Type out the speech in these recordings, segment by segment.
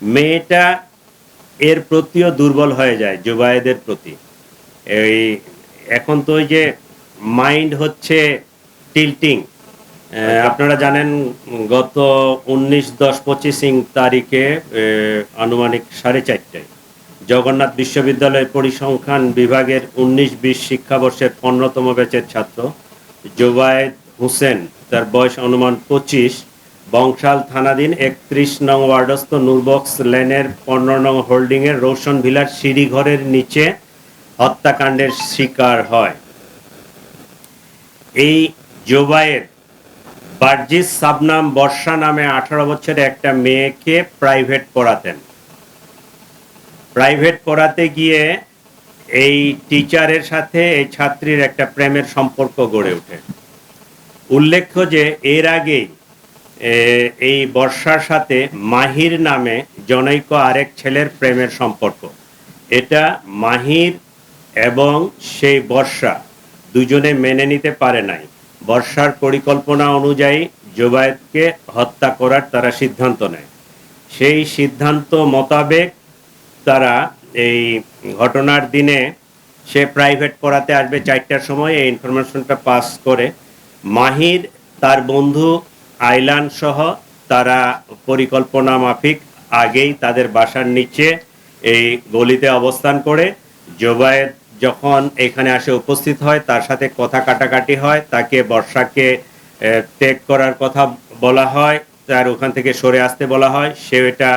মেয়েটা এর প্রতিও দুর্বল হয়ে যায় জুবায়েদের প্রতি। এই এখন তো ওই যে মাইন্ড হচ্ছে টিল্টিং। আপনারা জানেন গত 19/10-25 তারিখে আনুমানিক 4:30টায় জগন্নাথ বিশ্ববিদ্যালয়ের পরিসংখ্যান বিভাগের 19-20 শিক্ষাবর্ষের 15তম ব্যাচের ছাত্র জুবায়েদ হোসেন, তার বয়স অনুমান 25, বংশাল থানাধীন 31 নং ওয়ার্ডস্থ নূরবক্স লেনের 15 নং হোল্ডিংয়ের রোশন ভিলার সিঁড়িঘরের নিচে হত্যাকাণ্ডের শিকার হয়। এই জুবায়েদ বার্জিস সাবনাম বর্ষা নামে 18 বছরের একটা মেয়েকে প্রাইভেট পড়াতেন। প্রাইভেট পড়াতে গিয়ে এই টিচারের সাথে এই ছাত্রীর একটা প্রেমের সম্পর্ক গড়ে ওঠে। উল্লেখ্য যে এর আগেই এই বর্ষার সাথে মাহির নামে জনৈক আরেক ছেলের প্রেমের সম্পর্ক। এটা মাহির এবং সেই বর্ষা দুজনে মেনে নিতে পারে নাই। বর্ষার পরিকল্পনা অনুযায়ী জুবায়েদকে হত্যা করার তারা সিদ্ধান্ত নেয়। সেই সিদ্ধান্ত মোতাবেক তারা এই ঘটনার দিনে সে প্রাইভেট পড়াতে আসবে 4টার সময়, এই ইনফরমেশনটা পাস করে মাহির তার বন্ধু আইলান সহ তারা পরিকল্পনা মাফিক আগেই তাদের বাসার নিচে এই গলিতে অবস্থান করে জুবায়েদ যখন এখানে আসে উপস্থিত হয়, তার সাথে কথা কাটাকাটি হয়, তাকে বর্ষাকে টেক করার কথা বলা হয়, তার ওখান থেকে সরে আসতে বলা হয়। সে এটা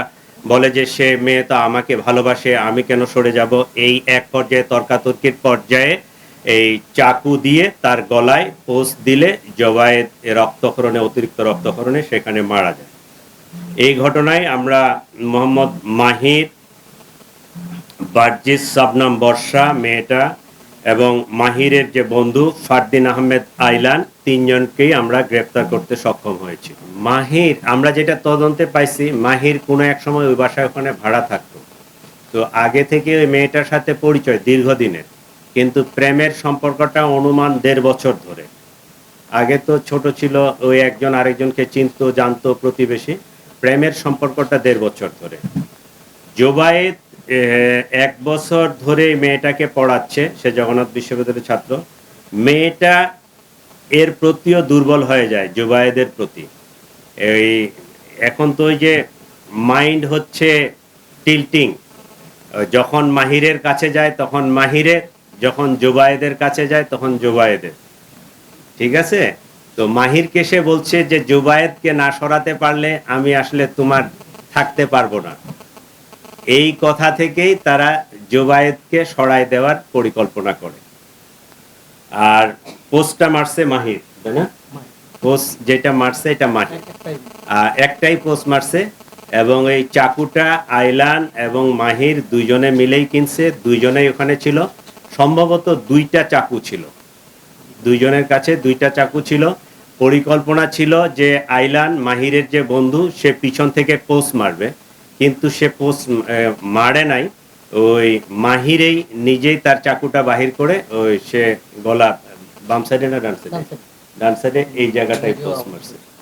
বলে যে সে মেয়ে তো আমাকে ভালোবাসে, আমি কেন সরে যাব। এই এক পর্যায়ে তর্কাতর্কির পর্যায়ে এই চাকু দিয়ে তার গলায় পোস্ট দিলে জুবায়েদ রক্তক্ষরণে, অতিরিক্ত রক্তক্ষরণে সেখানে মারা যায়। এই ঘটনায় আমরা মোহাম্মদ মাহির, বার্জিস সাবনাম বর্ষা মেয়েটা এবং মাহিরের যে বন্ধু ফারদিন আহমেদ আইলান, তিনজনকেই আমরা গ্রেপ্তার করতে সক্ষম হয়েছি। মাহির, আমরা যেটা তদন্তে পাইছি, মাহির কোনো এক সময় ওই বাসায় ওখানে ভাড়া থাকতো। তো আগে থেকে ওই মেয়েটার সাথে পরিচয় দীর্ঘদিনের, কিন্তু প্রেমের সম্পর্কটা অনুমান 1.5 বছর ধরে। আগে তো ছোট ছিল, ওই একজন আরেকজনকে চিনতো, জানতো, প্রতিবেশী। প্রেমের সম্পর্কটা 1.5 বছর ধরে। জুবায়েদ 1 বছর ধরে মেয়েটাকে পড়াচ্ছে, সে জগন্নাথ বিশ্ববিদ্যালয়ের ছাত্র। মেয়েটা এর প্রতিও দুর্বল হয়ে যায় জুবায়েদের প্রতি। এই এখন তো ওই যে মাইন্ড হচ্ছে টিল্টিং। যখন মাহিরের কাছে যায় তখন মাহিরের, যখন জুবায়েদের কাছে যায় তখন জুবায়েদের। ঠিক আছে? তো মাহিরকে সে বলছে যে জুবায়েদকে না সরাতে পারলে আমি আসলে তোমার থাকতে পারবো না। এই কথা থেকেই তারা জুবায়েদকে সরায় দেওয়ার পরিকল্পনা করে। আর পোস্টটা মারছে মাহির, তাই না? পোস্ট যেটা মারছে এটা মাহির, একটাই পোস্ট মারছে। এবং এই চাকুটা আইলান এবং মাহির দুইজনে মিলেই কিনছে, দুইজনেই ওখানে ছিল। সম্ভবত 2টা চাকু ছিল, দুইজনের কাছে 2টা চাকু ছিল। পরিকল্পনা ছিল যে আইলান, মাহিরের যে বন্ধু, সে পিছন থেকে পোস্ট মারবে, কিন্তু সে পোস্ট মারে নাই। ওই মাহিরেই নিজেই তার চাকুটা বাহির করে ওই সে গলা, বাম সাইডে না ডান সাইডে, ডান সাইডে এই জায়গাটায় পোস্ট মারছে।